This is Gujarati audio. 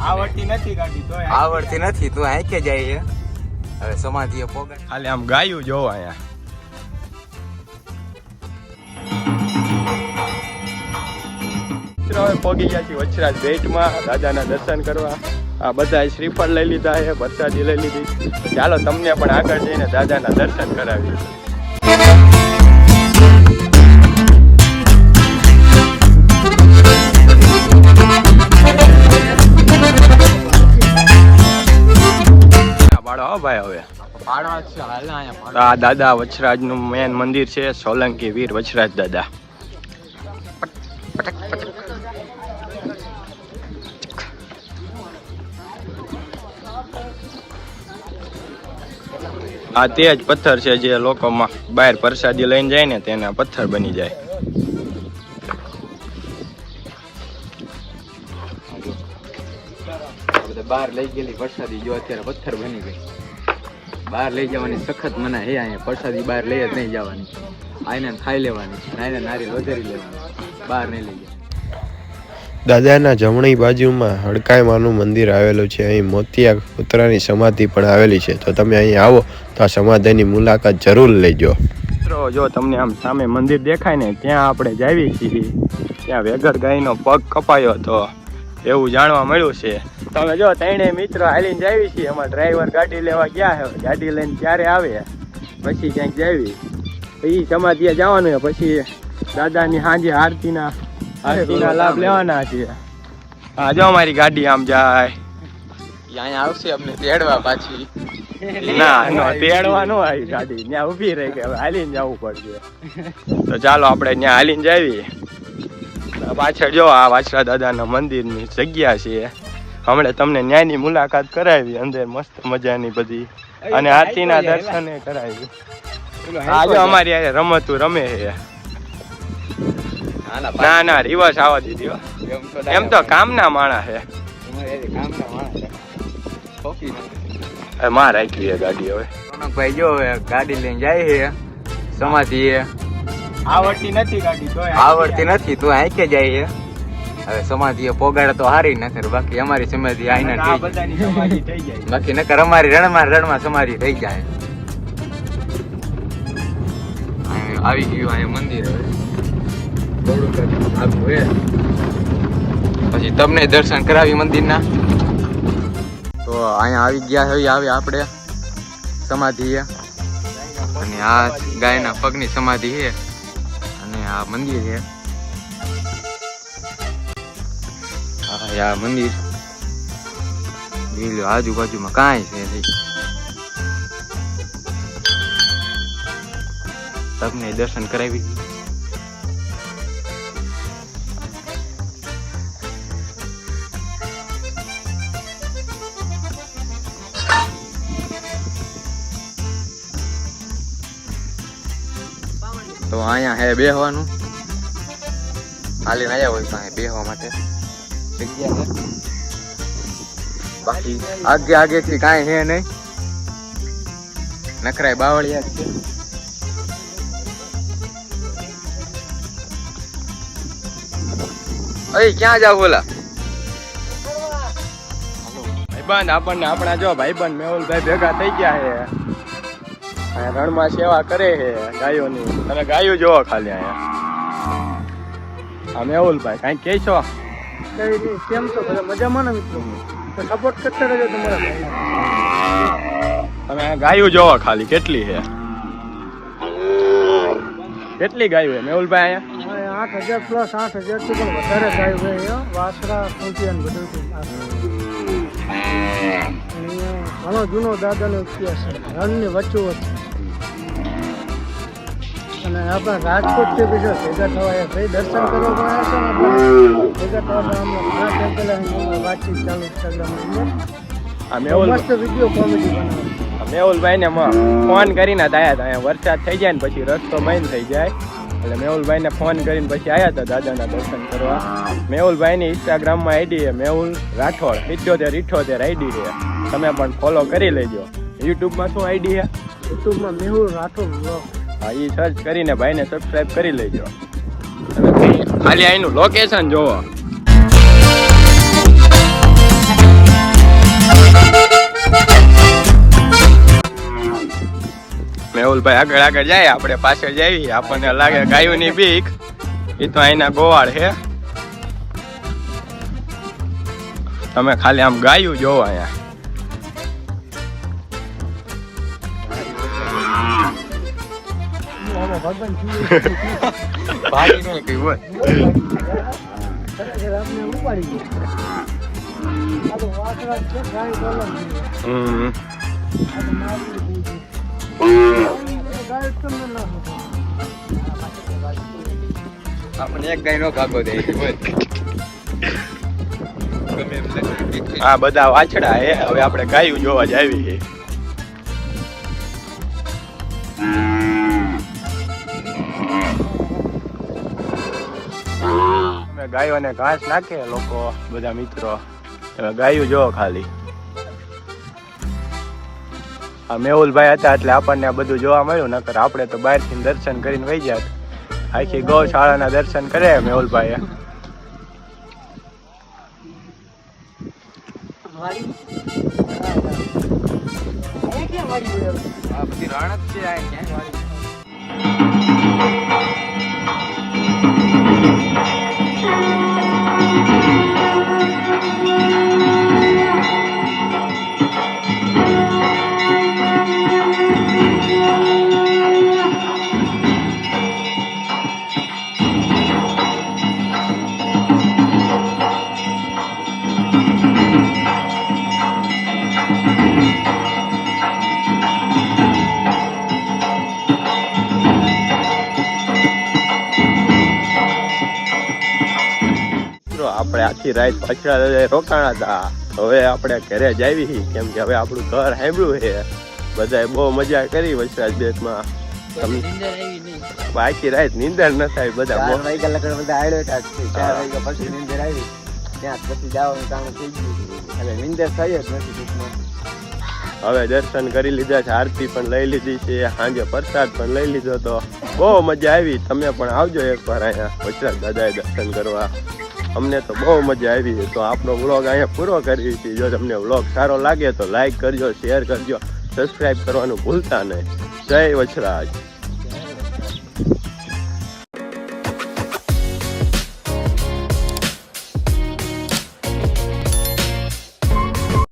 આવડતી નથી ગાડી તો આવડતી નથી તું આ કે જાય છે હવે સમાધિએ પોગા ખાલી આમ ગાયું જોવો અહીંયા હવે પોગી ગયા છીએ વચરાજ બેટમાં દાદાના દર્શન કરવા આ બધા શ્રીફળ લઈ લીધા છે પ્રસાદી લઈ લીધી ચાલો તમને પણ આગળ જઈને દાદાના દર્શન કરાવીએ બાળો ભાઈ હવે આ દાદા વચરાજ નું મેન મંદિર છે સોલંકી વીર વચરાજ દાદા આ તે જ પથ્થર છે જે લોકોમાં બહાર પ્રસાદી લઈને જાય ને તેના પથ્થર બની જાય બહાર લઈ ગયેલી પ્રસાદી જો અત્યારે પથ્થર બની ગઈ બહાર લઈ જવાની સખત મના હે અહીંયા પ્રસાદી બહાર લઈ જ નહીં જવાની આઈને ખાઈ લેવાની આઈને નારી વધારી લેવાની બહાર નહીં લઈ જાય દાદાના જમણી બાજુમાં હડકાઈમાનું મંદિર આવેલું છે અહીં મોતિયા કૂતરાની સમાધિ પણ આવેલી છે તો તમે અહીં આવો તો આ સમાધિની મુલાકાત જરૂર લેજો મિત્રો જો તમને આમ સામે મંદિર દેખાય ને ત્યાં આપણે જાવી છીએ ત્યાં વેગર ગાયનો પગ કપાયો હતો એવું જાણવા મળ્યું છે તમે જો ત્રણે મિત્રો હાલીને જાવી છીએ અમારા ડ્રાઈવર ગાડી લેવા ગયા છે ગાડી લઈને ક્યારે આવે પછી ક્યાંક જાવી પછી સમાધિએ જવાનું પછી દાદાની સાંજે આરતીના લાભ લેવાના છે હા જો અમારી ગાડી આમ જાય અહીંયા આવશે અમને તેડવા પાછી ના તેડવા નો આવી ગાડી ત્યાં ઊભી રહી ગઈ હવે હાલીને જવું પડશે તો ચાલો આપણે ત્યાં હાલીને જાવી પાછળ જો આ વાછરા દાદાના મંદિરની જગ્યા છે હમણાં તમને ન્યાયની મુલાકાત કરાવી અંદર મસ્ત મજાની બધી અને આરતીના દર્શન કરાવી આજે અમારી આ રમતું રમે છે ના ના રિવર્સ આવવા દીધી એમ તો કામના માણસ છે માં રાખી છે ગાડી હવે ભાઈ જો હવે ગાડી લઈને જાય છે સમાધિ આવડતી નથી ગાડી તો આવડતી નથી તું આ કે જાય છે હવે સમાધિએ પોગાડે તો હારી નકર બાકી અમારી સમાધિ આઈને થઈ જાય બાકી નકર અમારી રણમાં સમાધિ થઈ જાય આવી ગયું અહીંયા મંદિર હવે પછી તમને દર્શન કરાવી મંદિરના તો અહીંયા આવી ગયા હવે આપણે સમાધિ અને આ ગાયના પગની સમાધિ છે અને આ મંદિર છે આ મંદિર જોઈ લો આજુબાજુમાં કાંઈ છે તમને દર્શન કરાવી તો અહીંયા હે બેહવાનું હાલીને આવ્યા હોય તો અહીંયા બેહવા માટે જગ્યા છે બાકી આગેથી કાંઈ છે નહીં નખરાય બાવળિયા છે અરે ક્યાં જાવ બોલા ભાઈબંધ આપણને આપણા જો ભાઈબંધ મેહુલભાઈ ભેગા થઈ ગયા છે રણમાં સેવા કરે છે ગાયોની તમે ગાયો જોવો ખાલી અહીંયા હા મેહુલભાઈ કાંઈ કહેશો કઈ નહીં કેમ છો બધા મજામાં ને મિત્રો તો સપોર્ટ કરતા રહેજો તમારા તમે ગાયો જોવો ખાલી કેટલી છે કેટલી ગાયો છે મેહુલભાઈ અહીંયા 8,000 પ્લસ 8,000 થી પણ વધારે ગાયો છે વાસરા કુંટિયા બધું ઘણો જૂનો દાદાનો ઇતિહાસ છે રણની વચ્ચોવચ્ચ અને આપણા રાજકોટથી બીજો ભેગા થવા ભાઈ દર્શન કરવા પણ આવ્યા છે ને ભેગા થવા હમણાં વાતચીત ચાલુ ઇન્સ્ટાગ્રામની અંદર મસ્ત વિડીયો કોમેડી બનાવે મેહુલભાઈ ને ફોન કરીને આવ્યા હતા અહીંયા વરસાદ થઈ જાય ને પછી રસ્તો બંધ થઈ જાય એટલે મેહુલભાઈને ફોન કરીને પછી આવ્યા હતા દાદાના દર્શન કરવા મેહુલભાઈની ઇન્સ્ટાગ્રામમાં આઈડી છે મેહુલ રાઠોડ 78 આઈડી છે તમે પણ ફોલો કરી લેજો યુટ્યુબમાં શું આઈડી છે યુટ્યુબમાં મેહુલ રાઠોડ બ્લોગ હા એ સર્ચ કરીને ભાઈને સબસ્ક્રાઇબ કરી લેજો ખાલી અહીંનું લોકેશન જોવો મેહુલભાઈ આગળ આગળ જાય, આપણે પાછળ જઈએ. આપણને લાગે ગાયોની બીક, એ તો અહીંના ગોવાળ છે. તમે ખાલી આમ ગાયું જોવો અહીંયા. ભગવાન ભાગી નહીં કઈ હોય. આપણે ઉપાડી ગયો. આ તો વાસણા છે, ગાય ડોલર છે. હમ આ તો મારી છે. ગાય તમને ના હતો. આપણને એક ગાય નો ભાગો દે હોય. ગમે એમ લાગે. આ બધા વાછડા હે. હવે આપણે ગાયું જોવા જ આવી. અમે ગાયોને ઘાસ નાખે લોકો બધા મિત્રો. હવે ગાયું જોવો ખાલી. આ મેહુલભાઈ હતા એટલે આપણને આ બધું જોવા મળ્યું. નકર આપણે તો બહારથી દર્શન કરીને વહી જાત. આખી ગૌશાળાના દર્શન કરે મેહુલભાઈએ. મારી આ ક્યાં મારી હોય? આ બધી રણ જ છે આ ક્યાંય વાળી. આપણે આખી રાત પાછળ રોકાણા હતા. હવે આપણે ઘરે જ આવી, કેમ કે હવે આપણું ઘર સાંભળ્યું છે. બધાએ બહુ મજા કરી વચરાજ બેટમાં. આખી રાત નીંદર ન થાય. બધા 4 વાગ્યા લગન બધા આવ્યો હતા. 4 વાગ્યા પછી નીંદર આવી. ત્યાં પછી જવાનું કામ થઈ ગયું. એટલે નીંદર થઈ જ નથી ટૂંકમાં. હવે દર્શન કરી લીધા છે, આરતી પણ લઈ લીધી છે, સાંજે પ્રસાદ પણ લઈ લીધો તો બહુ મજા આવી. તમે પણ આવજો એકવાર અહીંયા વચરાજ દાદાએ દર્શન કરવા. અમને તો બહુ મજા આવી છે. તો આપણો વ્લોગ અહીંયા પૂરો કરીએ છીએ. જો તમને વ્લોગ સારો લાગે તો લાઈક કરજો, શેર કરજો, સબસ્ક્રાઈબ કરવાનું ભૂલતા નહીં. જય વચરાજ.